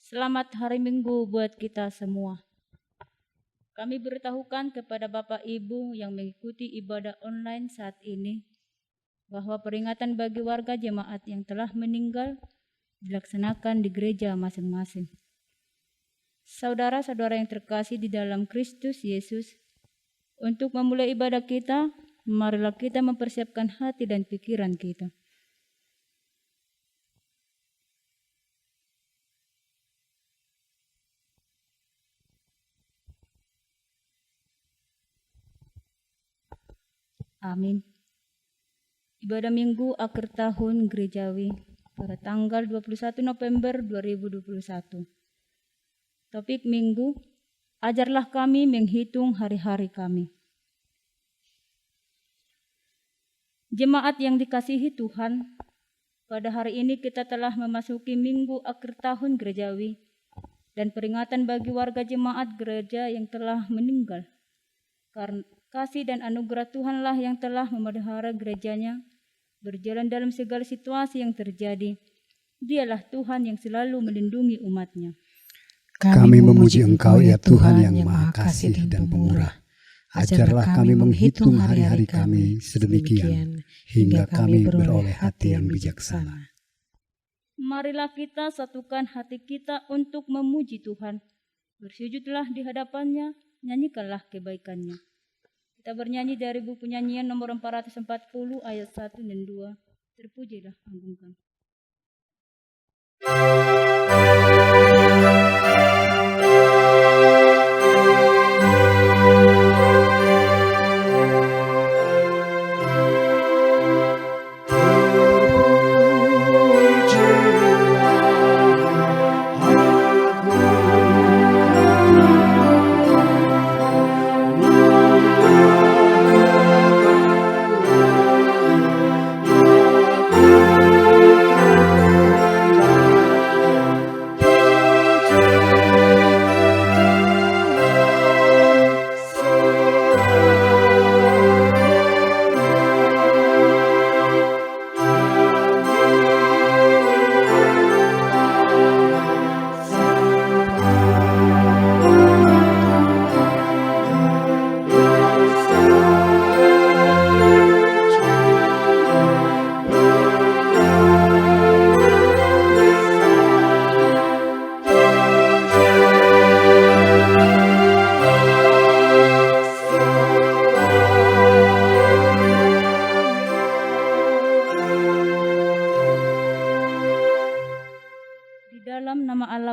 Selamat hari Minggu buat kita semua. Kami beritahukan kepada Bapak Ibu yang mengikuti ibadah online saat ini bahwa peringatan bagi warga jemaat yang telah meninggal dilaksanakan di gereja masing-masing. Saudara-saudara yang terkasih di dalam Kristus Yesus, untuk memulai ibadah kita, marilah kita mempersiapkan hati dan pikiran kita. Amin. Ibadah Minggu akhir tahun gerejawi pada tanggal 21 November 2021. Topik Minggu, ajarlah kami menghitung hari-hari kami. Jemaat yang dikasihi Tuhan, pada hari ini kita telah memasuki Minggu akhir tahun gerejawi dan peringatan bagi warga jemaat gereja yang telah meninggal. Karena kasih dan anugerah Tuhanlah yang telah memelihara gerejanya berjalan dalam segala situasi yang terjadi. Dialah Tuhan yang selalu melindungi umat-Nya. Kami memuji Engkau ya Tuhan yang Maha Kasih dan Pemurah. Ajarlah kami menghitung hari-hari kami sedemikian hingga kami beroleh hati yang bijaksana. Marilah kita satukan hati kita untuk memuji Tuhan. Bersujudlah di hadapan-Nya, nyanyikanlah kebaikan-Nya. Kita bernyanyi dari buku nyanyian nomor 440 ayat 1 dan 2. Terpujilah anggungkan.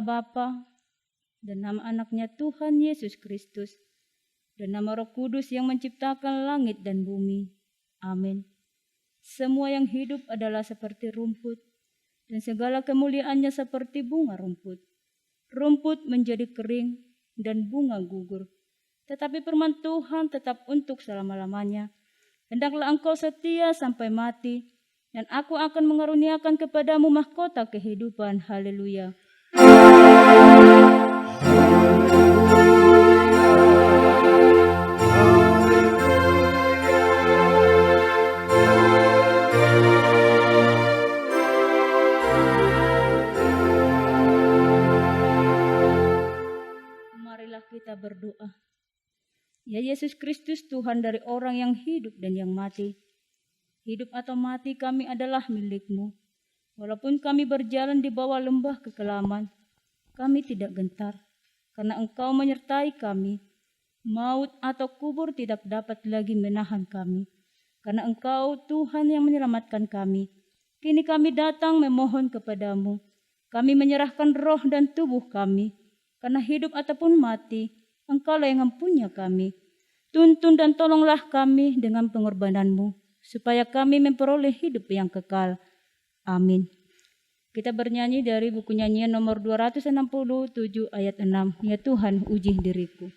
Bapa dan nama anaknya Tuhan Yesus Kristus dan nama Roh Kudus yang menciptakan langit dan bumi. Amin. Semua yang hidup adalah seperti rumput dan segala kemuliaannya seperti bunga rumput. Rumput menjadi kering dan bunga gugur, tetapi firman Tuhan tetap untuk selama-lamanya. Hendaklah engkau setia sampai mati, dan aku akan mengaruniakan kepadamu mahkota kehidupan. Haleluya. Marilah kita berdoa. Ya Yesus Kristus, Tuhan dari orang yang hidup dan yang mati. Hidup atau mati kami adalah milik-Mu. Walaupun kami berjalan di bawah lembah kekelaman, kami tidak gentar, karena Engkau menyertai kami. Maut atau kubur tidak dapat lagi menahan kami, karena Engkau Tuhan yang menyelamatkan kami. Kini kami datang memohon kepadamu. Kami menyerahkan roh dan tubuh kami, karena hidup ataupun mati, Engkaulah yang mempunyai kami. Tuntun dan tolonglah kami dengan pengorbanan-Mu, supaya kami memperoleh hidup yang kekal. Amin. Kita bernyanyi dari buku nyanyian nomor 267 ayat 6. Ya Tuhan, uji diriku.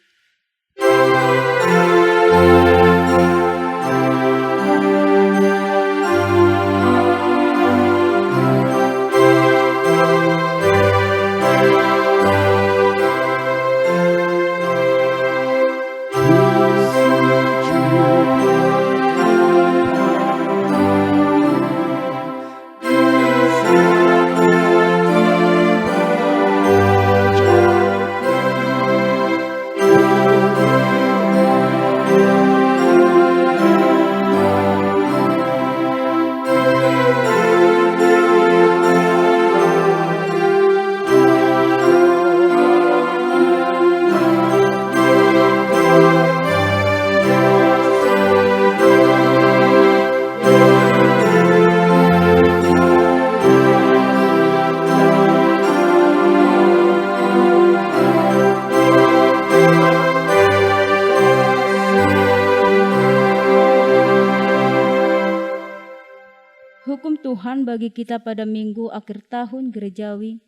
Tuhan bagi kita pada minggu akhir tahun gerejawi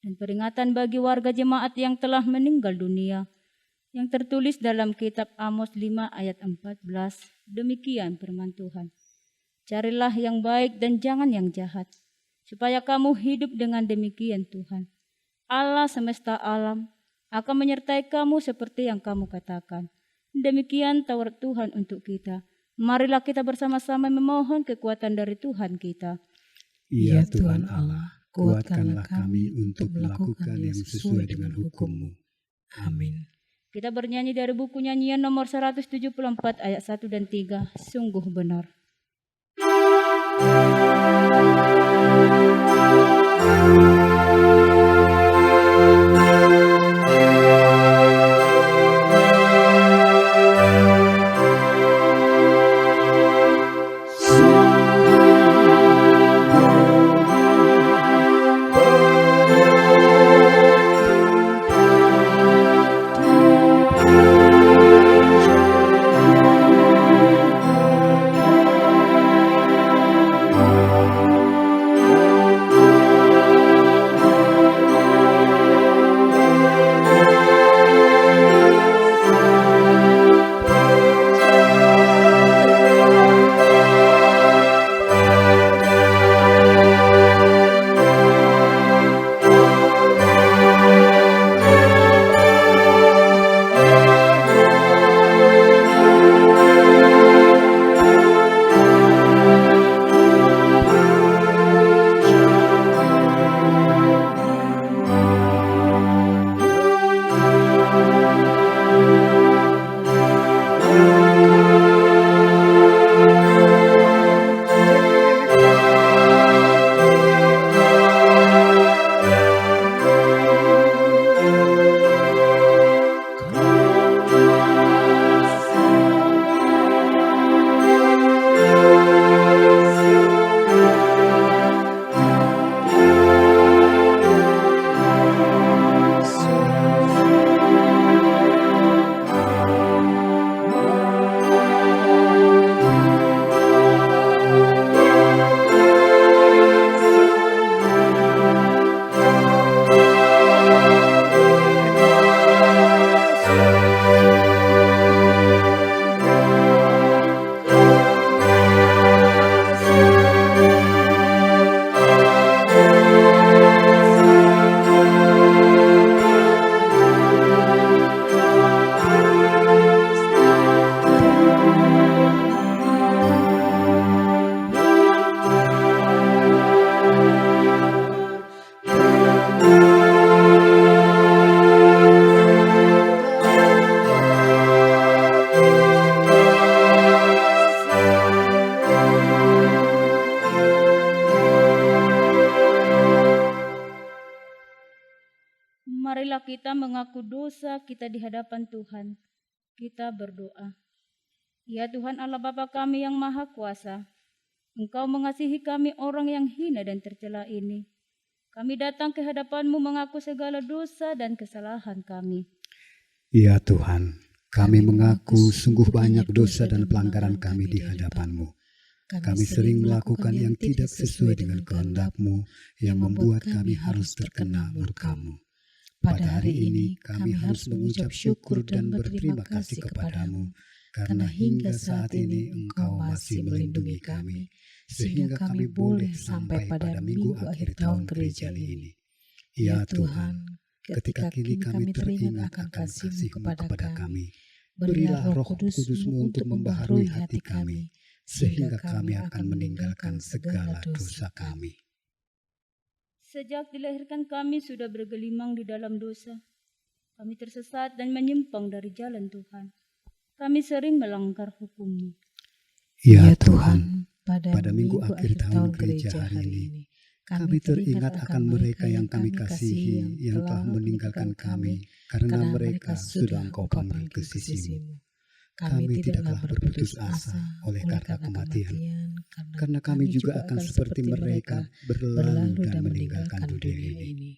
dan peringatan bagi warga jemaat yang telah meninggal dunia yang tertulis dalam kitab Amos 5 ayat 14. Demikian firman Tuhan. Carilah yang baik dan jangan yang jahat, supaya kamu hidup dengan demikian Tuhan. Allah semesta alam akan menyertai kamu seperti yang kamu katakan. Demikian Taurat Tuhan untuk kita. Marilah kita bersama-sama memohon kekuatan dari Tuhan kita. Ya Tuhan Allah, kuatkanlah kami untuk melakukan yang sesuai dengan hukum-Mu. Amin. Kita bernyanyi dari buku nyanyian nomor 174 ayat 1 dan 3. Sungguh benar. Marilah kita mengaku dosa kita di hadapan Tuhan. Kita berdoa. Ya Tuhan Allah Bapa kami yang Maha Kuasa, Engkau mengasihi kami orang yang hina dan tercela ini. Kami datang ke hadapan-Mu mengaku segala dosa dan kesalahan kami. Ya Tuhan, kami mengaku sungguh banyak dosa dan pelanggaran kami di hadapan-Mu. Kami sering melakukan yang tidak sesuai dengan kehendak-Mu, yang membuat kami harus terkena murka-Mu. Pada hari ini kami harus mengucap syukur dan berterima kasih kepada-Mu, karena hingga saat ini Engkau masih melindungi kami, sehingga kami boleh sampai pada minggu akhir tahun gerejawi ini. Ya Tuhan, ketika kini kami teringat akan kasih-Mu kepada kami, berilah Roh Kudus-Mu untuk membaharui hati kami, sehingga kami akan meninggalkan segala dosa kami. Sejak dilahirkan kami sudah bergelimang di dalam dosa. Kami tersesat dan menyimpang dari jalan Tuhan. Kami sering melanggar hukum-Mu. Ya Tuhan, pada minggu akhir tahun gereja hari ini, kami teringat akan mereka yang kami kasihi, yang telah meninggalkan kami, karena mereka sudah Engkau panggil ke sisi-Mu. Kami tidaklah berputus asa oleh karena kematian, karena kami juga akan seperti mereka berlalu dan meninggalkan dunia ini.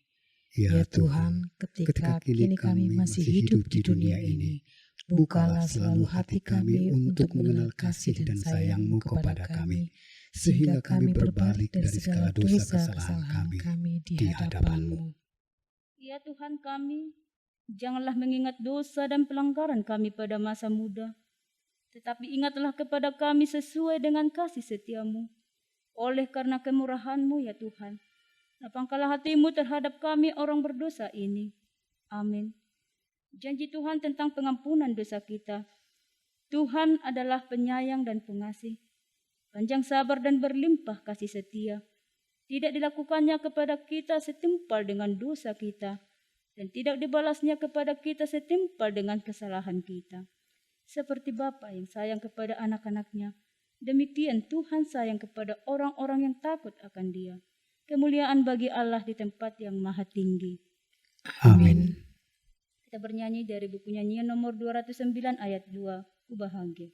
Ya Tuhan, ketika kini kami masih hidup di dunia ini, bukalah selalu hati kami untuk mengenal kasih dan sayang-Mu kepada kami, sehingga kami berbalik dari segala dosa kesalahan kami di hadapan-Mu. Ya Tuhan kami, janganlah mengingat dosa dan pelanggaran kami pada masa muda, tetapi ingatlah kepada kami sesuai dengan kasih setia-Mu. Oleh karena kemurahan-Mu ya Tuhan, lapangkanlah hati-Mu terhadap kami orang berdosa ini. Amin. Janji Tuhan tentang pengampunan dosa kita. Tuhan adalah penyayang dan pengasih, panjang sabar dan berlimpah kasih setia. Tidak dilakukannya kepada kita setimpal dengan dosa kita, dan tidak dibalasnya kepada kita setimpal dengan kesalahan kita. Seperti Bapa yang sayang kepada anak-anaknya, demikian Tuhan sayang kepada orang-orang yang takut akan Dia. Kemuliaan bagi Allah di tempat yang maha tinggi. Amin. Kita bernyanyi dari buku nyanyian nomor 209 ayat 2. Ku bahagia.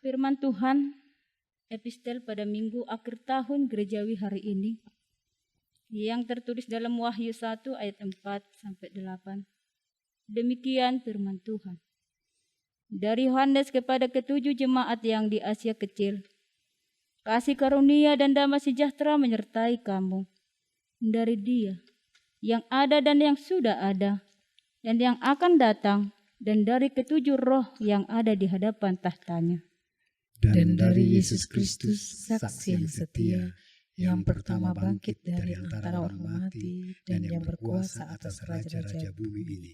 Firman Tuhan, epistel pada minggu akhir tahun gerejawi hari ini, yang tertulis dalam Wahyu 1 ayat 4-8. Demikian firman Tuhan. Dari Yohanes kepada ketujuh jemaat yang di Asia Kecil, kasih karunia dan damai sejahtera menyertai kamu. Dari Dia, yang ada dan yang sudah ada, dan yang akan datang, dan dari ketujuh roh yang ada di hadapan tahtanya. Dan dari Yesus Kristus, saksi yang setia, yang pertama bangkit dari antara orang mati dan yang berkuasa atas raja-raja bumi ini.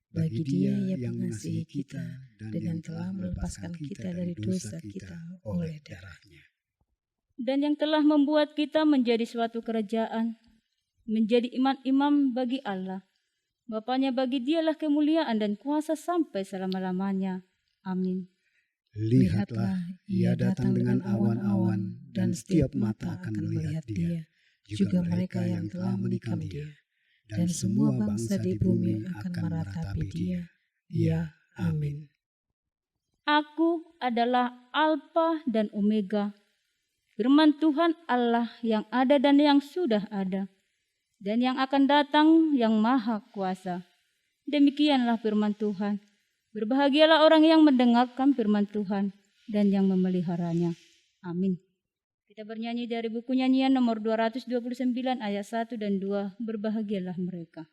Bagi Dia yang mengasihi kita dan yang telah melepaskan kita dari dosa kita oleh darah-Nya. Dan yang telah membuat kita menjadi suatu kerajaan, menjadi imam-imam bagi Allah. Bapanya bagi Dialah kemuliaan dan kuasa sampai selama-lamanya. Amin. Lihatlah, Ia datang dengan awan-awan, dan setiap mata akan melihat Dia, juga mereka yang telah menikam Dia, dan semua bangsa di bumi akan meratapi Dia. Ya, amin. Aku adalah Alfa dan Omega, firman Tuhan Allah yang ada dan yang sudah ada, dan yang akan datang yang maha kuasa. Demikianlah firman Tuhan. Berbahagialah orang yang mendengarkan firman Tuhan dan yang memeliharanya. Amin. Kita bernyanyi dari buku nyanyian nomor 229 ayat 1 dan 2. Berbahagialah mereka.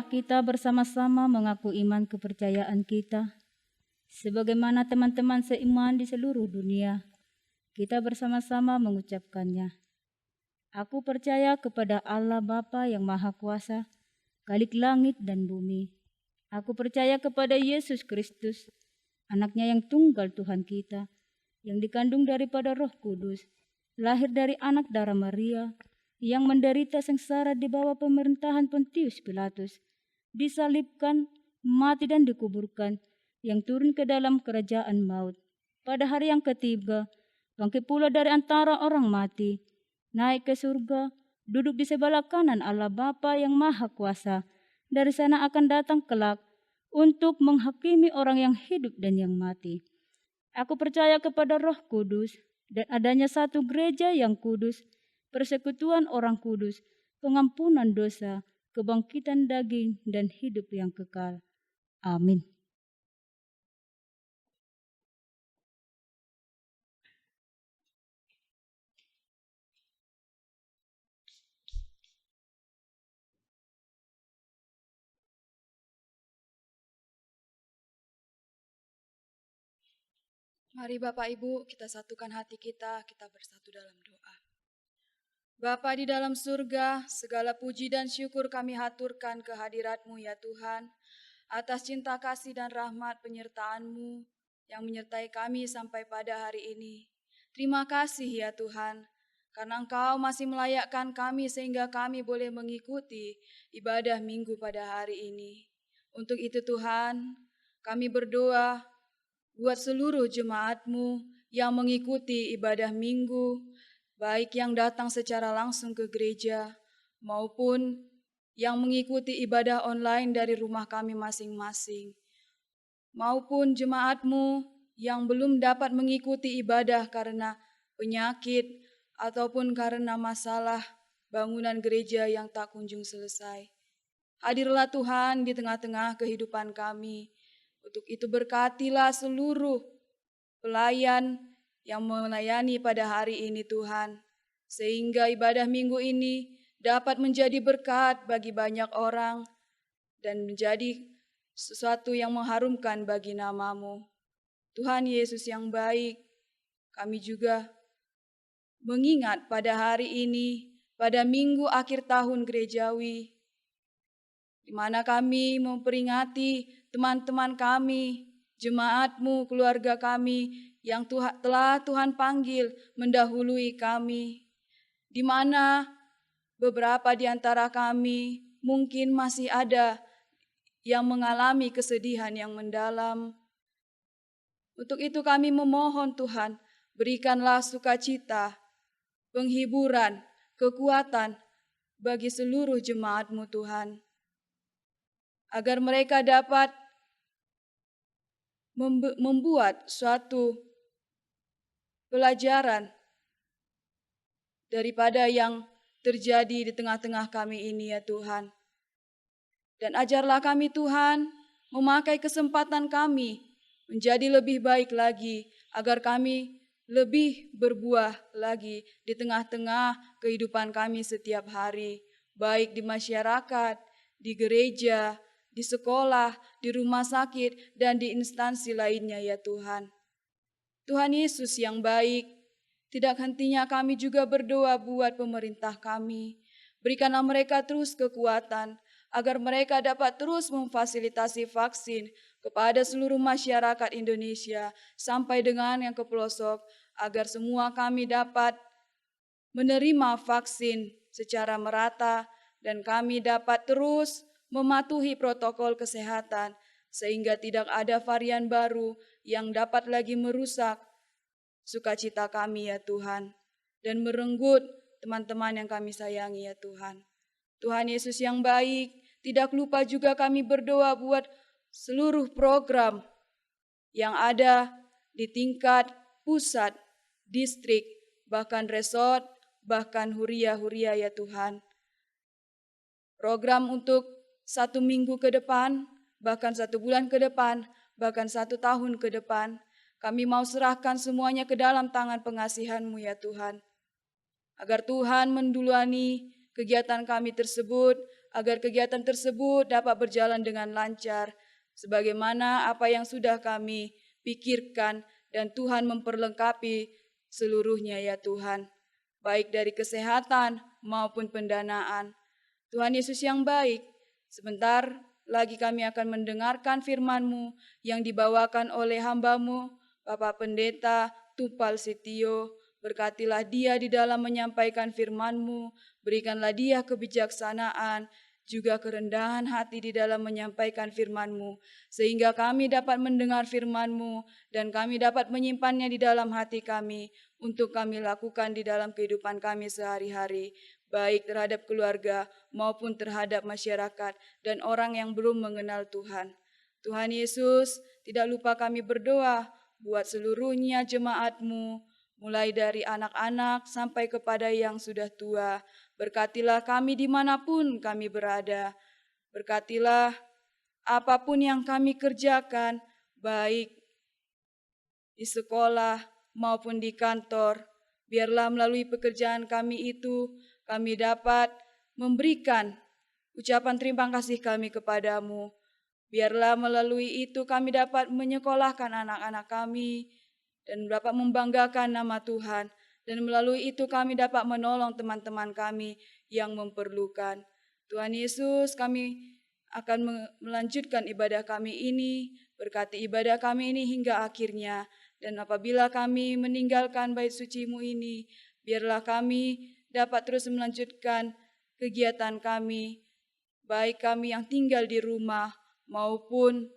Marilah kita bersama-sama mengaku iman kepercayaan kita. Sebagaimana teman-teman seiman di seluruh dunia, kita bersama-sama mengucapkannya. Aku percaya kepada Allah Bapa yang Maha Kuasa, Khalik langit dan bumi. Aku percaya kepada Yesus Kristus, Anaknya yang tunggal Tuhan kita, yang dikandung daripada Roh Kudus, lahir dari anak darah Maria, yang menderita sengsara di bawah pemerintahan Pontius Pilatus, disalibkan, mati dan dikuburkan, yang turun ke dalam kerajaan maut. Pada hari yang ketiga, bangkit pula dari antara orang mati, naik ke surga, duduk di sebelah kanan Allah Bapa yang Maha Kuasa. Dari sana akan datang kelak untuk menghakimi orang yang hidup dan yang mati. Aku percaya kepada Roh Kudus dan adanya satu gereja yang kudus, persekutuan orang kudus, pengampunan dosa, kebangkitan daging, dan hidup yang kekal. Amin. Mari Bapak Ibu, kita satukan hati kita bersatu dalam doa. Bapa di dalam surga, segala puji dan syukur kami haturkan kehadirat-Mu ya Tuhan, atas cinta kasih dan rahmat penyertaan-Mu yang menyertai kami sampai pada hari ini. Terima kasih ya Tuhan, karena Engkau masih melayakkan kami sehingga kami boleh mengikuti ibadah minggu pada hari ini. Untuk itu Tuhan, kami berdoa buat seluruh jemaat-Mu yang mengikuti ibadah minggu, baik yang datang secara langsung ke gereja maupun yang mengikuti ibadah online dari rumah kami masing-masing, maupun jemaat-Mu yang belum dapat mengikuti ibadah karena penyakit ataupun karena masalah bangunan gereja yang tak kunjung selesai. Hadirlah Tuhan di tengah-tengah kehidupan kami. Untuk itu berkatilah seluruh pelayan yang melayani pada hari ini Tuhan, sehingga ibadah minggu ini dapat menjadi berkat bagi banyak orang dan menjadi sesuatu yang mengharumkan bagi nama-Mu. Tuhan Yesus yang baik, kami juga mengingat pada hari ini, pada minggu akhir tahun gerejawi, di mana kami memperingati teman-teman kami, jemaat-Mu, keluarga kami yang telah Tuhan panggil mendahului kami, di mana beberapa di antara kami mungkin masih ada yang mengalami kesedihan yang mendalam. Untuk itu kami memohon Tuhan, berikanlah sukacita, penghiburan, kekuatan bagi seluruh jemaat-Mu Tuhan, agar mereka dapat membuat suatu pelajaran daripada yang terjadi di tengah-tengah kami ini ya Tuhan. Dan ajarlah kami Tuhan memakai kesempatan kami menjadi lebih baik lagi, agar kami lebih berbuah lagi di tengah-tengah kehidupan kami setiap hari, baik di masyarakat, di gereja, di sekolah, di rumah sakit, dan di instansi lainnya ya Tuhan. Tuhan Yesus yang baik, tidak hentinya kami juga berdoa buat pemerintah kami. Berikanlah mereka terus kekuatan, agar mereka dapat terus memfasilitasi vaksin kepada seluruh masyarakat Indonesia sampai dengan yang ke pelosok, agar semua kami dapat menerima vaksin secara merata dan kami dapat terus mematuhi protokol kesehatan sehingga tidak ada varian baru yang dapat lagi merusak sukacita kami ya Tuhan dan merenggut teman-teman yang kami sayangi ya Tuhan. Tuhan Yesus yang baik, tidak lupa juga kami berdoa buat seluruh program yang ada di tingkat pusat, distrik, bahkan resort, bahkan huria-huria ya Tuhan. Program untuk 1 minggu ke depan, bahkan 1 bulan ke depan, bahkan 1 tahun ke depan, kami mau serahkan semuanya ke dalam tangan pengasihan-Mu ya Tuhan. Agar Tuhan mendulani kegiatan kami tersebut, agar kegiatan tersebut dapat berjalan dengan lancar, sebagaimana apa yang sudah kami pikirkan, dan Tuhan memperlengkapi seluruhnya ya Tuhan, baik dari kesehatan maupun pendanaan. Tuhan Yesus yang baik, sebentar lagi kami akan mendengarkan firman-Mu yang dibawakan oleh hamba-Mu, Bapak Pendeta Tupal Sitio. Berkatilah dia di dalam menyampaikan firman-Mu, berikanlah dia kebijaksanaan, juga kerendahan hati di dalam menyampaikan firman-Mu, sehingga kami dapat mendengar firman-Mu dan kami dapat menyimpannya di dalam hati kami untuk kami lakukan di dalam kehidupan kami sehari-hari, baik terhadap keluarga maupun terhadap masyarakat dan orang yang belum mengenal Tuhan. Tuhan Yesus, tidak lupa kami berdoa buat seluruhnya jemaat-Mu, mulai dari anak-anak sampai kepada yang sudah tua. Berkatilah kami dimanapun kami berada. Berkatilah apapun yang kami kerjakan, baik di sekolah maupun di kantor. Biarlah melalui pekerjaan kami itu, kami dapat memberikan ucapan terima kasih kami kepadamu. Biarlah melalui itu kami dapat menyekolahkan anak-anak kami, dan dapat membanggakan nama Tuhan. Dan melalui itu kami dapat menolong teman-teman kami yang memerlukan. Tuhan Yesus, kami akan melanjutkan ibadah kami ini. Berkati ibadah kami ini hingga akhirnya. Dan apabila kami meninggalkan bait suci-Mu ini, biarlah kami dapat terus melanjutkan kegiatan kami, baik kami yang tinggal di rumah maupun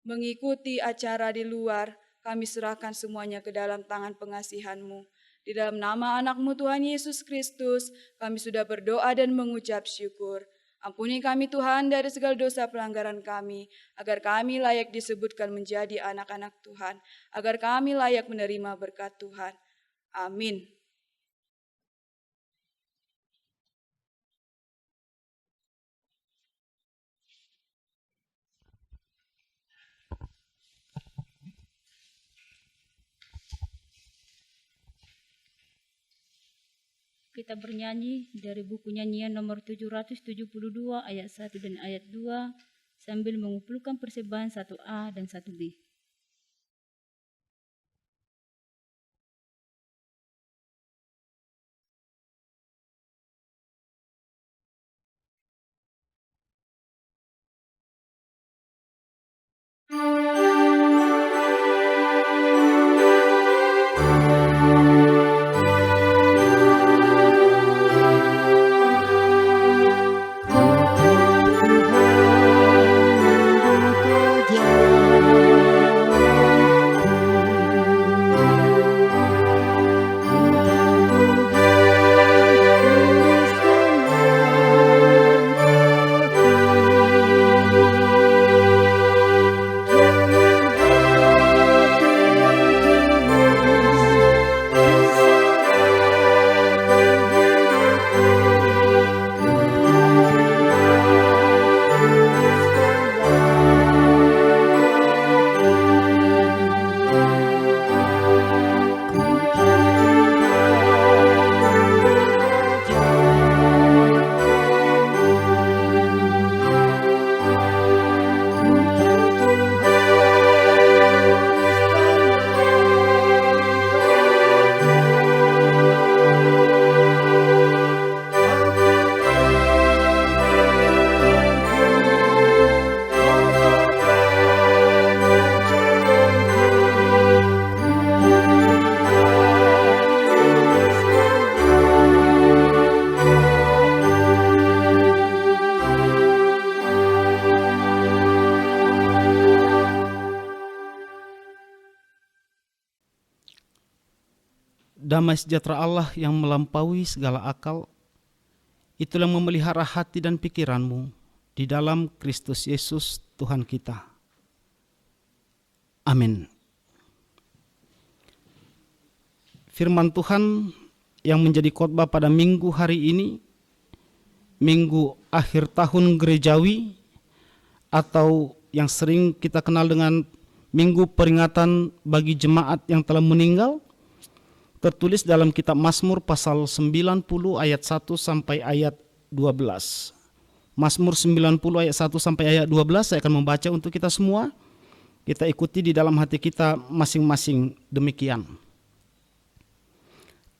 mengikuti acara di luar. Kami serahkan semuanya ke dalam tangan pengasihan-Mu. Di dalam nama anak-Mu Tuhan Yesus Kristus, kami sudah berdoa dan mengucap syukur. Ampuni kami Tuhan dari segala dosa pelanggaran kami, agar kami layak disebutkan menjadi anak-anak Tuhan, agar kami layak menerima berkat Tuhan. Amin. Kita bernyanyi dari buku nyanyian nomor 772 ayat 1 dan ayat 2 sambil mengumpulkan persembahan 1A dan 1B. Damai sejahtera Allah yang melampaui segala akal, itulah yang memelihara hati dan pikiranmu di dalam Kristus Yesus Tuhan kita. Amin. Firman Tuhan yang menjadi khotbah pada minggu hari ini, minggu akhir tahun gerejawi, atau yang sering kita kenal dengan minggu peringatan bagi jemaat yang telah meninggal, tertulis dalam kitab Mazmur pasal 90 ayat 1 sampai ayat 12. Mazmur 90 ayat 1 sampai ayat 12 saya akan membaca untuk kita semua. Kita ikuti di dalam hati kita masing-masing demikian.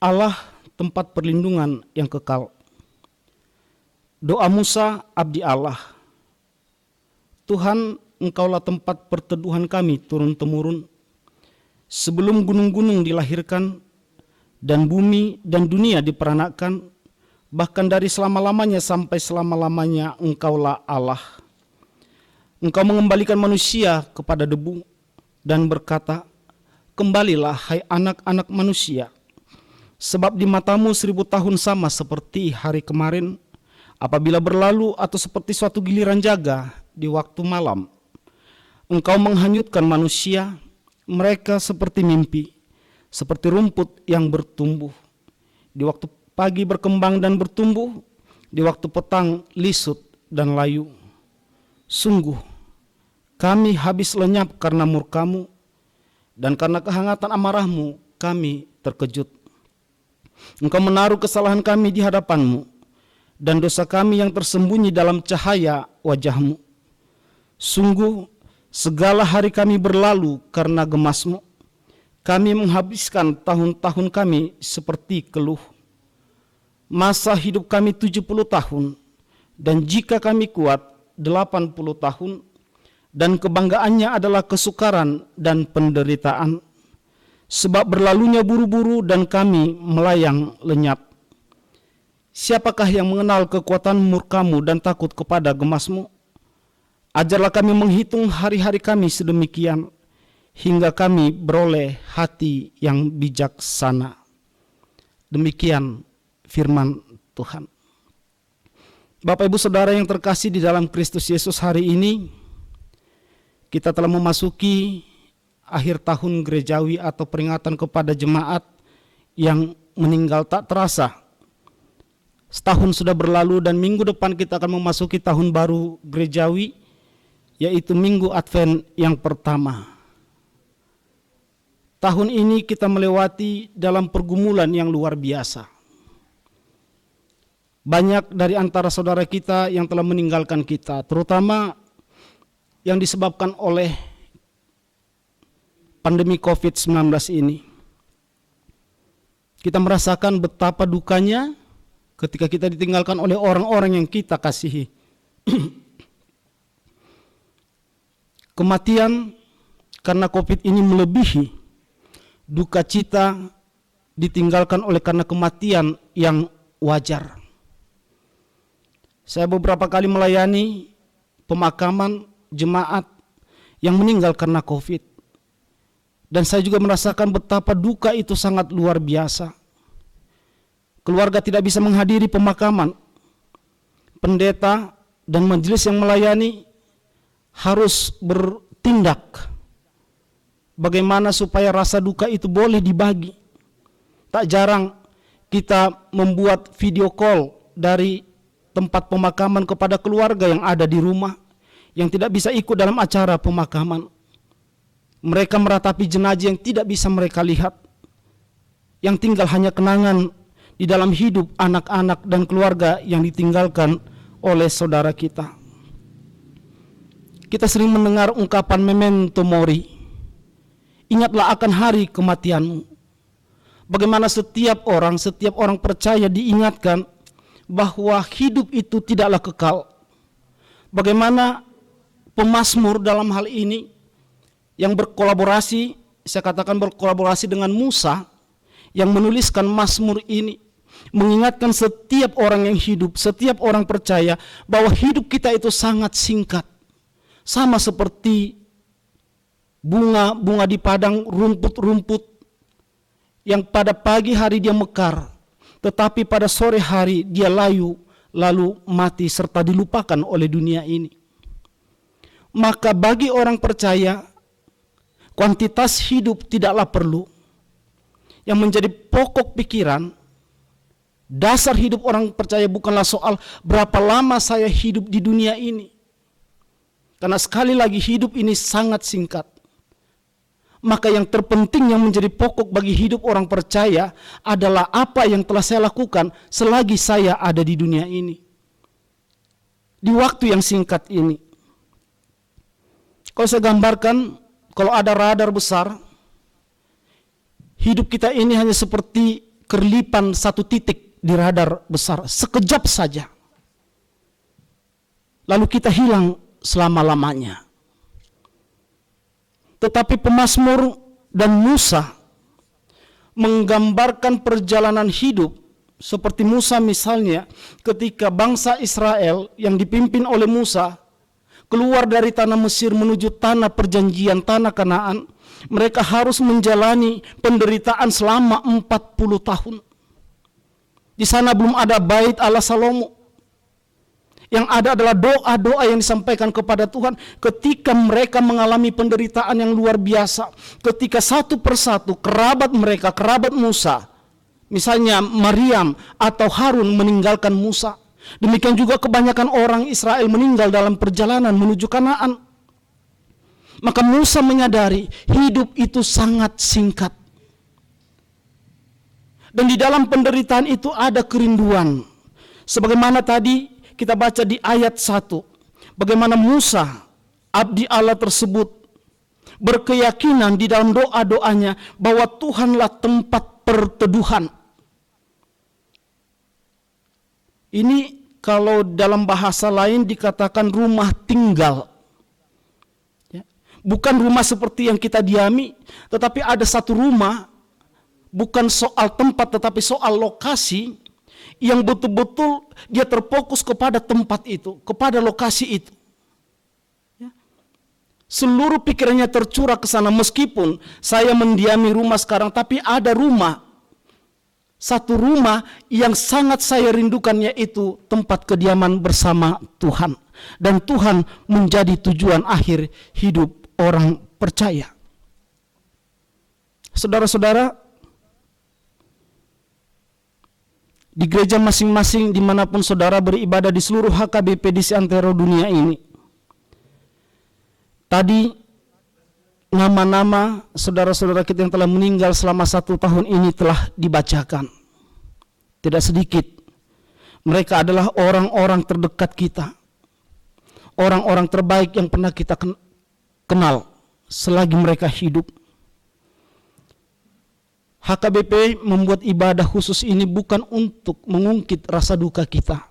Allah tempat perlindungan yang kekal. Doa Musa, abdi Allah. Tuhan, Engkaulah tempat perteduhan kami turun-temurun. Sebelum gunung-gunung dilahirkan, dan bumi dan dunia diperanakkan, bahkan dari selama-lamanya sampai selama-lamanya Engkaulah Allah. Engkau mengembalikan manusia kepada debu dan berkata, kembalilah hai anak-anak manusia, sebab di matamu 1000 tahun sama seperti hari kemarin, apabila berlalu atau seperti suatu giliran jaga di waktu malam. Engkau menghanyutkan manusia, mereka seperti mimpi, seperti rumput yang bertumbuh. Di waktu pagi berkembang dan bertumbuh, di waktu petang lisut dan layu. Sungguh, kami habis lenyap karena murka-Mu, dan karena kehangatan amarah-Mu kami terkejut. Engkau menaruh kesalahan kami di hadapan-Mu, dan dosa kami yang tersembunyi dalam cahaya wajah-Mu. Sungguh, segala hari kami berlalu karena gemas-Mu. Kami menghabiskan tahun-tahun kami seperti keluh. Masa hidup kami 70 tahun, dan jika kami kuat 80 tahun, dan kebanggaannya adalah kesukaran dan penderitaan. Sebab berlalunya buru-buru dan kami melayang lenyap. Siapakah yang mengenal kekuatan murka-Mu dan takut kepada gemas-Mu? Ajarlah kami menghitung hari-hari kami sedemikian, hingga kami beroleh hati yang bijaksana. Demikian firman Tuhan. Bapak Ibu Saudara yang terkasih di dalam Kristus Yesus, hari ini kita telah memasuki akhir tahun gerejawi atau peringatan kepada jemaat yang meninggal tak terasa. Setahun sudah berlalu dan minggu depan kita akan memasuki tahun baru gerejawi, yaitu Minggu Advent yang pertama. Tahun ini kita melewati dalam pergumulan yang luar biasa. Banyak dari antara saudara kita yang telah meninggalkan kita, terutama yang disebabkan oleh pandemi COVID-19 ini. Kita merasakan betapa dukanya ketika kita ditinggalkan oleh orang-orang yang kita kasihi. Kematian karena COVID ini melebihi duka cita ditinggalkan oleh karena kematian yang wajar. Saya beberapa kali melayani pemakaman jemaat yang meninggal karena COVID. Dan saya juga merasakan betapa duka itu sangat luar biasa. Keluarga tidak bisa menghadiri pemakaman. Pendeta dan majelis yang melayani harus bertindak bagaimana supaya rasa duka itu boleh dibagi. Tak jarang kita membuat video call dari tempat pemakaman kepada keluarga yang ada di rumah, yang tidak bisa ikut dalam acara pemakaman. Mereka meratapi jenazah yang tidak bisa mereka lihat, yang tinggal hanya kenangan di dalam hidup anak-anak dan keluarga yang ditinggalkan oleh saudara kita. Kita sering mendengar ungkapan memento mori, ingatlah akan hari kematianmu. Bagaimana setiap orang percaya diingatkan bahwa hidup itu tidaklah kekal. Bagaimana pemazmur dalam hal ini yang berkolaborasi, saya katakan berkolaborasi dengan Musa yang menuliskan mazmur ini, mengingatkan setiap orang yang hidup, setiap orang percaya bahwa hidup kita itu sangat singkat. Sama seperti bunga-bunga di padang, rumput-rumput yang pada pagi hari dia mekar, tetapi pada sore hari dia layu lalu mati serta dilupakan oleh dunia ini. Maka bagi orang percaya, kuantitas hidup tidaklah perlu. Yang menjadi pokok pikiran, dasar hidup orang percaya bukanlah soal berapa lama saya hidup di dunia ini. Karena sekali lagi hidup ini sangat singkat. Maka yang terpenting yang menjadi pokok bagi hidup orang percaya adalah apa yang telah saya lakukan selagi saya ada di dunia ini. di waktu yang singkat ini. Kalau saya gambarkan, kalau ada radar besar, hidup kita ini hanya seperti kerlipan satu titik di radar besar, sekejap saja. Lalu kita hilang selama-lamanya. Tetapi pemazmur dan Musa menggambarkan perjalanan hidup seperti Musa misalnya, ketika bangsa Israel yang dipimpin oleh Musa keluar dari tanah Mesir menuju tanah perjanjian, tanah Kanaan, mereka harus menjalani penderitaan selama 40 tahun. Di sana belum ada bait Allah Salomo. Yang ada adalah doa-doa yang disampaikan kepada Tuhan ketika mereka mengalami penderitaan yang luar biasa. Ketika satu persatu kerabat mereka, kerabat Musa, misalnya Maryam atau Harun meninggalkan Musa. Demikian juga kebanyakan orang Israel meninggal dalam perjalanan menuju Kanaan. Maka Musa menyadari hidup itu sangat singkat. Dan di dalam penderitaan itu ada kerinduan. Sebagaimana tadi kita baca di ayat 1. Bagaimana Musa, abdi Allah tersebut, berkeyakinan di dalam doa-doanya bahwa Tuhanlah tempat perteduhan. Ini kalau dalam bahasa lain dikatakan rumah tinggal. Ya. Bukan rumah seperti yang kita diami, tetapi ada satu rumah, bukan soal tempat tetapi soal lokasi, yang betul-betul dia terfokus kepada tempat itu, kepada lokasi itu. Ya. Seluruh pikirannya tercurah ke sana, meskipun saya mendiami rumah sekarang, tapi ada rumah, satu rumah yang sangat saya rindukan, yaitu tempat kediaman bersama Tuhan. Dan Tuhan menjadi tujuan akhir hidup orang percaya. Saudara-saudara, di gereja masing-masing dimanapun saudara beribadah di seluruh HKBP di seantero dunia ini, tadi nama-nama saudara-saudara kita yang telah meninggal selama 1 tahun ini telah dibacakan. Tidak sedikit. Mereka adalah orang-orang terdekat kita, orang-orang terbaik yang pernah kita kenal selagi mereka hidup. HKBP membuat ibadah khusus ini bukan untuk mengungkit rasa duka kita.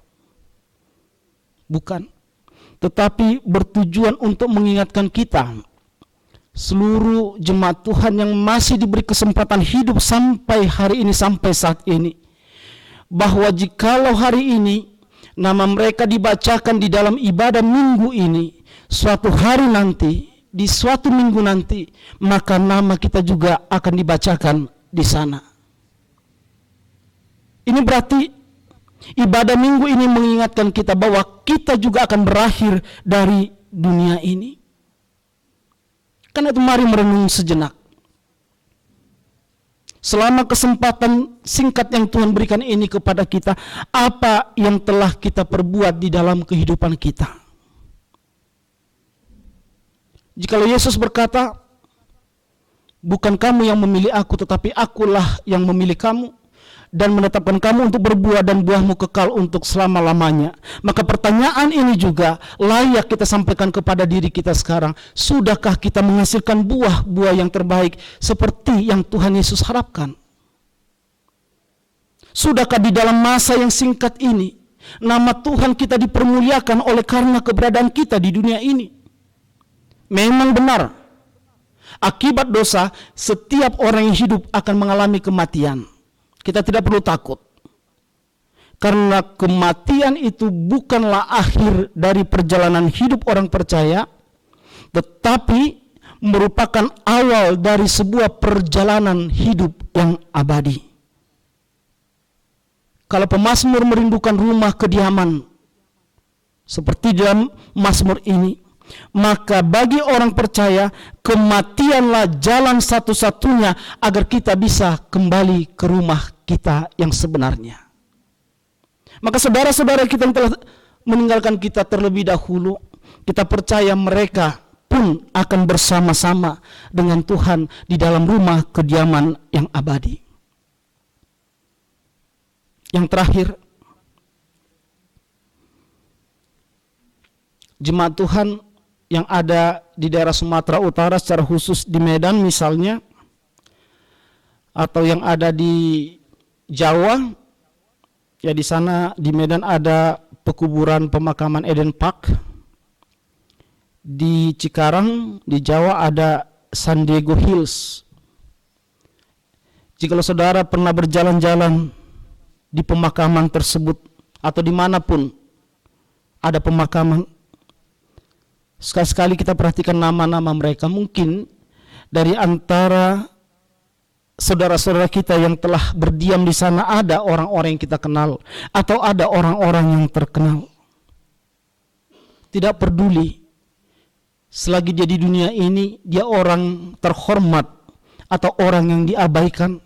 Bukan. Tetapi bertujuan untuk mengingatkan kita, seluruh jemaat Tuhan yang masih diberi kesempatan hidup sampai hari ini, sampai saat ini, bahwa jikalau hari ini nama mereka dibacakan di dalam ibadah minggu ini, suatu hari nanti, di suatu minggu nanti, maka nama kita juga akan dibacakan di sana. Ini berarti ibadah minggu ini mengingatkan kita bahwa kita juga akan berakhir dari dunia ini. Karena itu mari merenung sejenak. Selama kesempatan singkat yang Tuhan berikan ini kepada kita, apa yang telah kita perbuat di dalam kehidupan kita? Jikalau Yesus berkata, bukan kamu yang memilih aku, tetapi akulah yang memilih kamu dan menetapkan kamu untuk berbuah dan buahmu kekal untuk selama-lamanya. Maka pertanyaan ini juga layak kita sampaikan kepada diri kita sekarang. Sudahkah kita menghasilkan buah-buah yang terbaik seperti yang Tuhan Yesus harapkan? Sudahkah di dalam masa yang singkat ini nama Tuhan kita dipermuliakan oleh karena keberadaan kita di dunia ini? Memang benar, akibat dosa, setiap orang yang hidup akan mengalami kematian. Kita tidak perlu takut. Karena kematian itu bukanlah akhir dari perjalanan hidup orang percaya, tetapi merupakan awal dari sebuah perjalanan hidup yang abadi. Kalau pemazmur merindukan rumah kediaman, seperti dalam mazmur ini, maka bagi orang percaya kematianlah jalan satu-satunya agar kita bisa kembali ke rumah kita yang sebenarnya. Maka saudara-saudara kita yang telah meninggalkan kita terlebih dahulu, kita percaya mereka pun akan bersama-sama dengan Tuhan di dalam rumah kediaman yang abadi. Yang terakhir, jemaat Tuhan yang ada di daerah Sumatera Utara, secara khusus di Medan misalnya, atau yang ada di Jawa, ya di sana di Medan ada pekuburan pemakaman Eden Park. Di Cikarang di Jawa ada San Diego Hills. Jikalau saudara pernah berjalan-jalan di pemakaman tersebut atau dimanapun ada pemakaman, sekali-sekali kita perhatikan nama-nama mereka. Mungkin dari antara saudara-saudara kita yang telah berdiam di sana ada orang-orang yang kita kenal atau ada orang-orang yang terkenal. Tidak peduli, selagi dia di dunia ini dia orang terhormat atau orang yang diabaikan,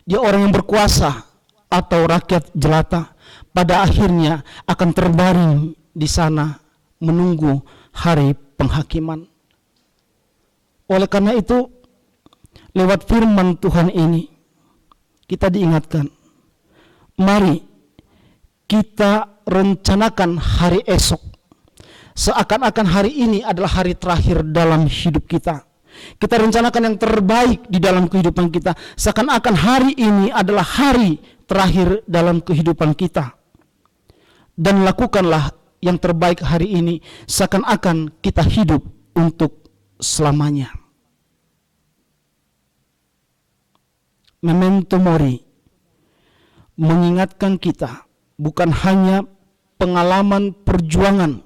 dia orang yang berkuasa atau rakyat jelata, pada akhirnya akan terbaring di sana menunggu hari penghakiman. Oleh karena itu, lewat firman Tuhan ini kita diingatkan, mari kita rencanakan hari esok seakan-akan hari ini adalah hari terakhir dalam hidup kita. Kita rencanakan yang terbaik di dalam kehidupan kita, seakan-akan hari ini adalah hari terakhir dalam kehidupan kita. Dan lakukanlah yang terbaik hari ini, seakan-akan kita hidup untuk selamanya. Memento mori mengingatkan kita bukan hanya pengalaman perjuangan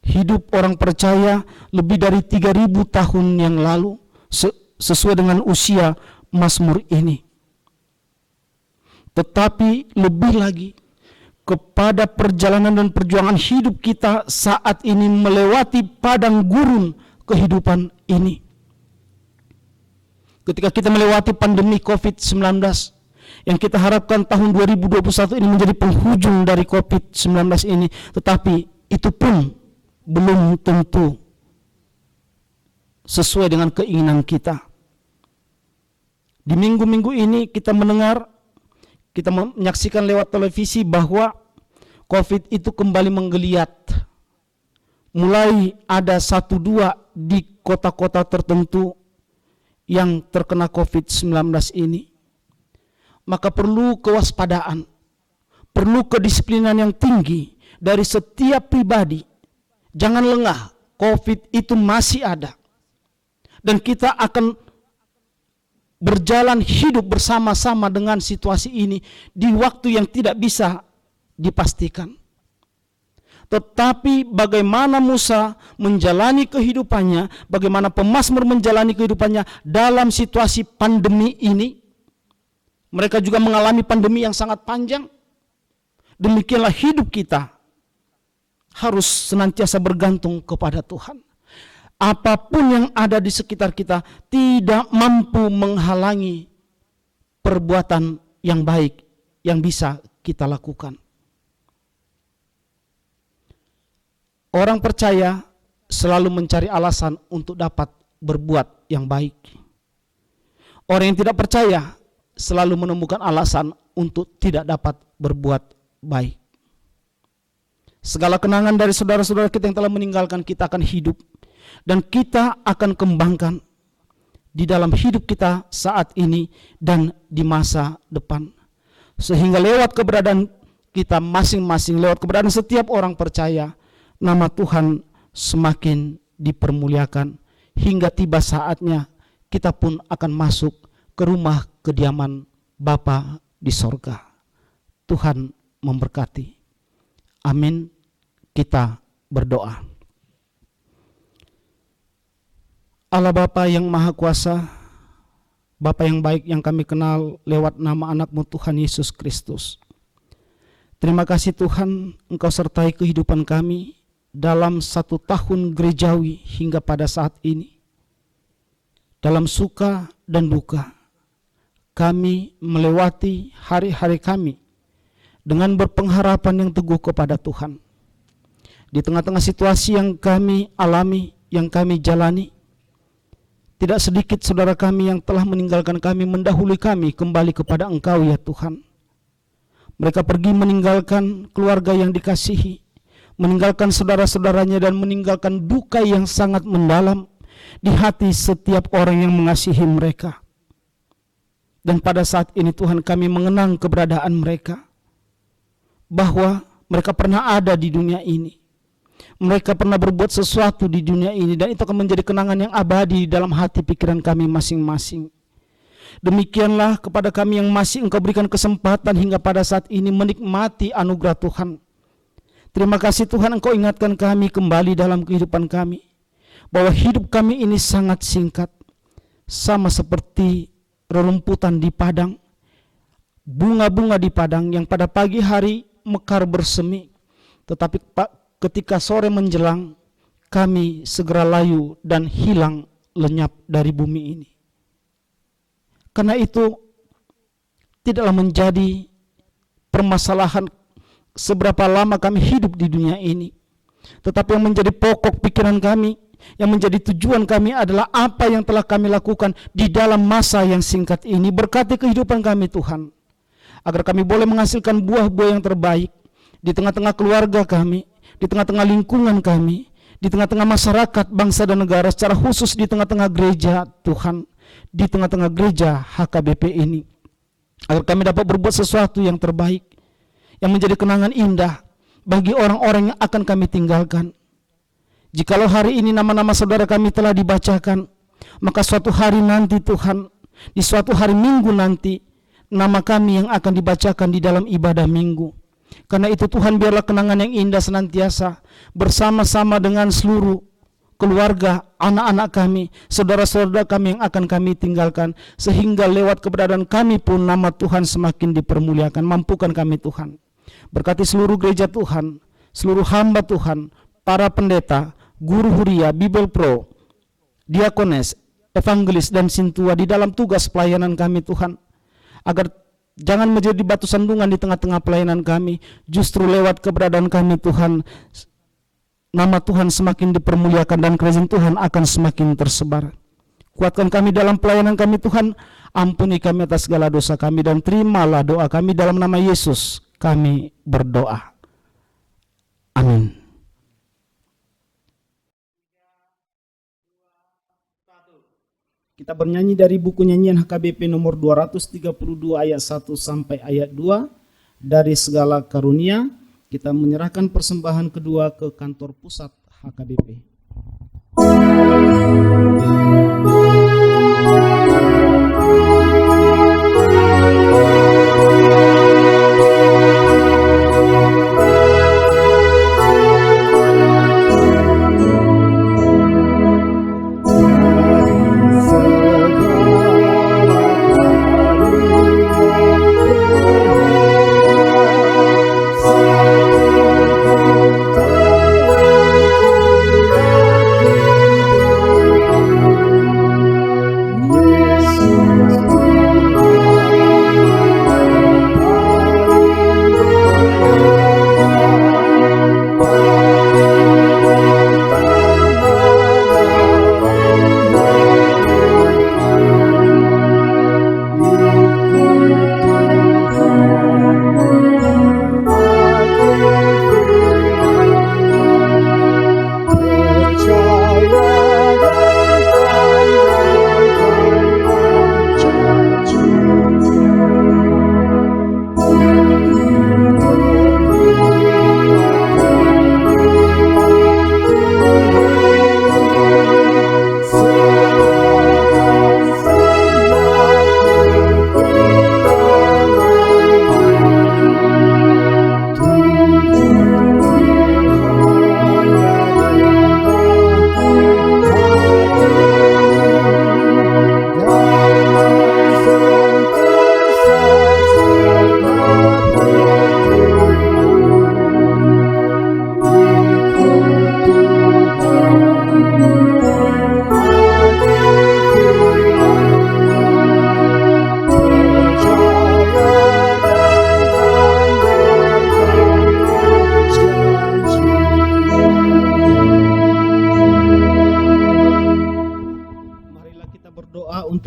hidup orang percaya lebih dari 3.000 tahun yang lalu sesuai dengan usia Mazmur ini, tetapi lebih lagi kepada perjalanan dan perjuangan hidup kita saat ini melewati padang gurun kehidupan ini. Ketika kita melewati pandemi COVID-19 yang kita harapkan tahun 2021 ini menjadi penghujung dari COVID-19 ini, tetapi itu pun belum tentu sesuai dengan keinginan kita. Di minggu-minggu ini kita mendengar, kita menyaksikan lewat televisi bahwa COVID itu kembali menggeliat. Mulai ada 1-2 di kota-kota tertentu yang terkena COVID-19 ini. Maka perlu kewaspadaan, perlu kedisiplinan yang tinggi dari setiap pribadi. Jangan lengah, COVID itu masih ada. Dan kita akan berjalan hidup bersama-sama dengan situasi ini di waktu yang tidak bisa dipastikan. Tetapi bagaimana Musa menjalani kehidupannya, bagaimana pemazmur menjalani kehidupannya dalam situasi pandemi ini. Mereka juga mengalami pandemi yang sangat panjang. Demikianlah hidup kita harus senantiasa bergantung kepada Tuhan. Apapun yang ada di sekitar kita tidak mampu menghalangi perbuatan yang baik yang bisa kita lakukan. Orang percaya selalu mencari alasan untuk dapat berbuat yang baik. Orang yang tidak percaya selalu menemukan alasan untuk tidak dapat berbuat baik. Segala kenangan dari saudara-saudara kita yang telah meninggalkan kita akan hidup, dan kita akan kembangkan di dalam hidup kita saat ini dan di masa depan. Sehingga lewat keberadaan kita masing-masing, lewat keberadaan setiap orang percaya, nama Tuhan semakin dipermuliakan hingga tiba saatnya kita pun akan masuk ke rumah kediaman Bapa di sorga. Tuhan memberkati. Amin. Kita berdoa. Allah Bapa yang Maha Kuasa, Bapa yang baik yang kami kenal lewat nama anak-Mu Tuhan Yesus Kristus. Terima kasih Tuhan, Engkau sertai kehidupan kami dalam 1 tahun gerejawi hingga pada saat ini. Dalam suka dan duka, kami melewati hari-hari kami dengan berpengharapan yang teguh kepada Tuhan. Di tengah-tengah situasi yang kami alami, yang kami jalani, tidak sedikit saudara kami yang telah meninggalkan kami, mendahului kami kembali kepada Engkau ya Tuhan. Mereka pergi meninggalkan keluarga yang dikasihi, meninggalkan saudara-saudaranya dan meninggalkan duka yang sangat mendalam di hati setiap orang yang mengasihi mereka. Dan pada saat ini Tuhan, kami mengenang keberadaan mereka, bahwa mereka pernah ada di dunia ini, mereka pernah berbuat sesuatu di dunia ini, dan itu akan menjadi kenangan yang abadi dalam hati pikiran kami masing-masing. Demikianlah kepada kami yang masih Engkau berikan kesempatan hingga pada saat ini menikmati anugerah Tuhan. Terima kasih Tuhan, Engkau ingatkan kami kembali dalam kehidupan kami, bahwa hidup kami ini sangat singkat, sama seperti rerumputan di padang, bunga-bunga di padang yang pada pagi hari mekar bersemi, tetapi ketika sore menjelang, kami segera layu dan hilang lenyap dari bumi ini. Karena itu tidaklah menjadi permasalahan seberapa lama kami hidup di dunia ini, tetapi yang menjadi pokok pikiran kami, yang menjadi tujuan kami adalah apa yang telah kami lakukan di dalam masa yang singkat ini. Berkati kehidupan kami Tuhan, agar kami boleh menghasilkan buah-buah yang terbaik di tengah-tengah keluarga kami, di tengah-tengah lingkungan kami, di tengah-tengah masyarakat, bangsa dan negara, secara khusus di tengah-tengah gereja Tuhan, di tengah-tengah gereja HKBP ini, agar kami dapat berbuat sesuatu yang terbaik, yang menjadi kenangan indah bagi orang-orang yang akan kami tinggalkan. Jikalau hari ini nama-nama saudara kami telah dibacakan, maka suatu hari nanti Tuhan, di suatu hari Minggu nanti, nama kami yang akan dibacakan di dalam ibadah Minggu. Karena itu Tuhan, biarlah kenangan yang indah senantiasa bersama-sama dengan seluruh keluarga, anak-anak kami, saudara-saudara kami yang akan kami tinggalkan, sehingga lewat keberadaan kami pun nama Tuhan semakin dipermuliakan. Mampukan kami Tuhan, berkati seluruh gereja Tuhan, seluruh hamba Tuhan, para pendeta, guru huria, Bible Pro, diakones, evangelis dan sintua di dalam tugas pelayanan kami Tuhan, agar jangan menjadi batu sandungan di tengah-tengah pelayanan kami, justru lewat keberadaan kami Tuhan, nama Tuhan semakin dipermuliakan dan kerajaan Tuhan akan semakin tersebar. Kuatkan kami dalam pelayanan kami Tuhan, ampuni kami atas segala dosa kami, dan terimalah doa kami dalam nama Yesus kami berdoa. Amin. Kita bernyanyi dari buku nyanyian HKBP nomor 232 ayat 1 sampai ayat 2. Dari segala karunia, kita menyerahkan persembahan kedua ke kantor pusat HKBP.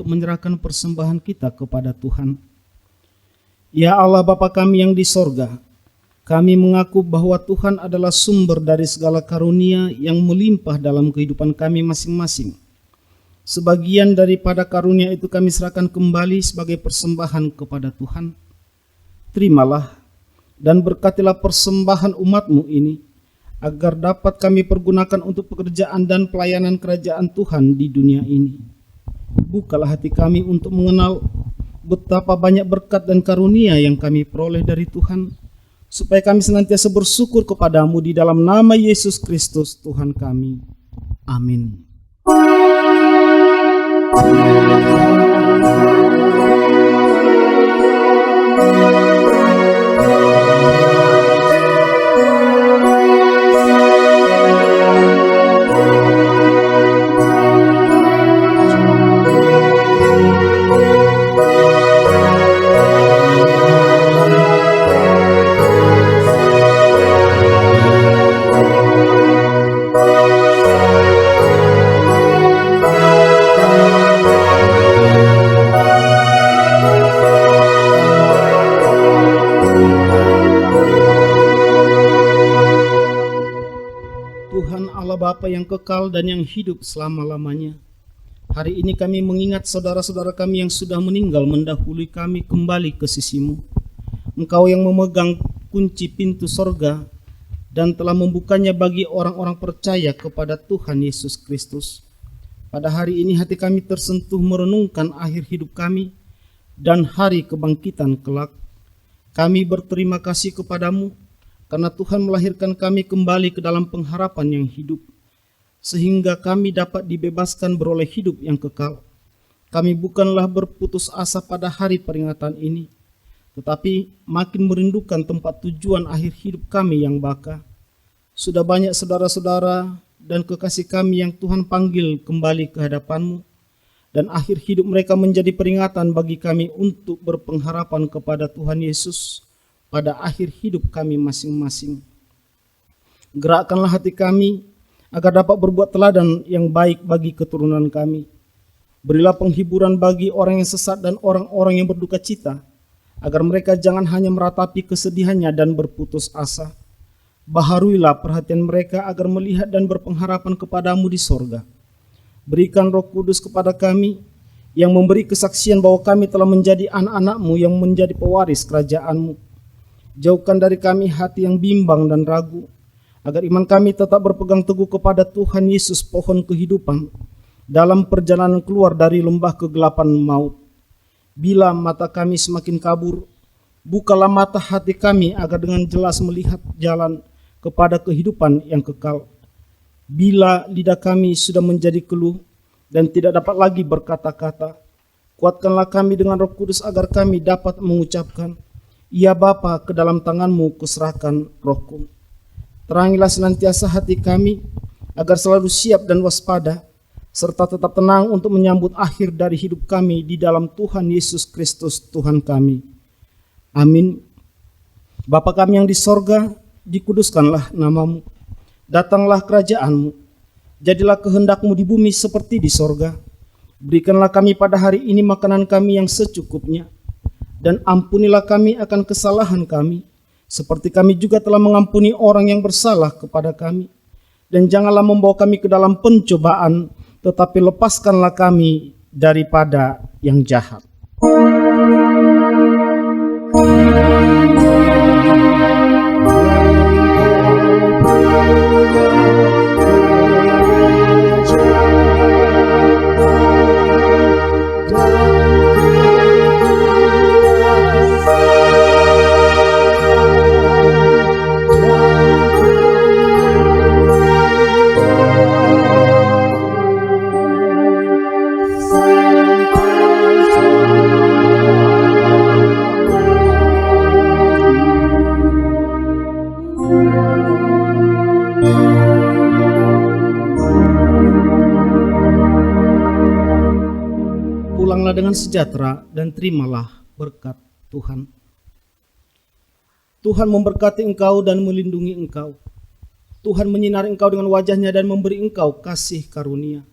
Menyerahkan persembahan kita kepada Tuhan. Ya Allah Bapa kami yang di sorga, Kami mengaku bahwa Tuhan adalah sumber dari segala karunia yang melimpah dalam kehidupan kami masing-masing. Sebagian daripada karunia itu kami serahkan kembali sebagai persembahan kepada Tuhan. Terimalah dan berkatilah persembahan umat-Mu ini, agar dapat kami pergunakan untuk pekerjaan dan pelayanan kerajaan Tuhan di dunia ini. Bukalah hati kami untuk mengenal betapa banyak berkat dan karunia yang kami peroleh dari Tuhan, supaya kami senantiasa bersyukur kepadamu di dalam nama Yesus Kristus Tuhan kami. Amin. Tuhan Allah Bapa yang kekal dan yang hidup selama-lamanya, hari ini kami mengingat saudara-saudara kami yang sudah meninggal mendahului kami kembali ke sisi-Mu. Engkau yang memegang kunci pintu sorga dan telah membukanya bagi orang-orang percaya kepada Tuhan Yesus Kristus. Pada hari ini hati kami tersentuh merenungkan akhir hidup kami dan hari kebangkitan kelak. Kami berterima kasih kepadamu karena Tuhan melahirkan kami kembali ke dalam pengharapan yang hidup, sehingga kami dapat dibebaskan beroleh hidup yang kekal. Kami bukanlah berputus asa pada hari peringatan ini, tetapi makin merindukan tempat tujuan akhir hidup kami yang baka. Sudah banyak saudara-saudara dan kekasih kami yang Tuhan panggil kembali ke hadapan-Mu, dan akhir hidup mereka menjadi peringatan bagi kami untuk berpengharapan kepada Tuhan Yesus pada akhir hidup kami masing-masing. Gerakkanlah hati kami agar dapat berbuat teladan yang baik bagi keturunan kami. Berilah penghiburan bagi orang yang sesat dan orang-orang yang berduka cita, agar mereka jangan hanya meratapi kesedihannya dan berputus asa. Baharuilah perhatian mereka agar melihat dan berpengharapan kepadamu di sorga. Berikan Roh Kudus kepada kami, yang memberi kesaksian bahwa kami telah menjadi anak-anak-Mu yang menjadi pewaris kerajaan-Mu. Jauhkan dari kami hati yang bimbang dan ragu, agar iman kami tetap berpegang teguh kepada Tuhan Yesus, pohon kehidupan, dalam perjalanan keluar dari lembah kegelapan maut. Bila mata kami semakin kabur, bukalah mata hati kami agar dengan jelas melihat jalan kepada kehidupan yang kekal. Bila lidah kami sudah menjadi keluh dan tidak dapat lagi berkata-kata, kuatkanlah kami dengan Roh Kudus agar kami dapat mengucapkan, "Ya Bapa, ke dalam tangan-Mu kuserahkan rohku." Terangilah senantiasa hati kami agar selalu siap dan waspada, serta tetap tenang untuk menyambut akhir dari hidup kami di dalam Tuhan Yesus Kristus Tuhan kami. Amin. Bapa kami yang di sorga, dikuduskanlah nama-Mu. Datanglah kerajaan-Mu. Jadilah kehendak-Mu di bumi seperti di sorga. Berikanlah kami pada hari ini makanan kami yang secukupnya. Dan ampunilah kami akan kesalahan kami, seperti kami juga telah mengampuni orang yang bersalah kepada kami. Dan janganlah membawa kami ke dalam pencobaan, tetapi lepaskanlah kami daripada yang jahat. Pulanglah dengan sejahtera dan terimalah berkat Tuhan. Tuhan memberkati engkau dan melindungi engkau. Tuhan menyinari engkau dengan wajahnya dan memberi engkau kasih karunia.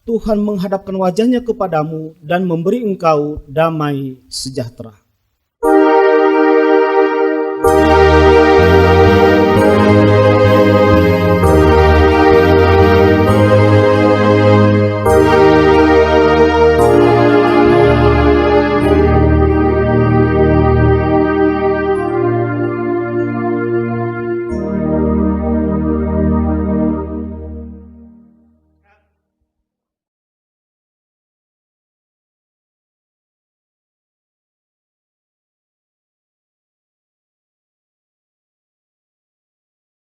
Tuhan menghadapkan wajahnya kepadamu dan memberi engkau damai sejahtera.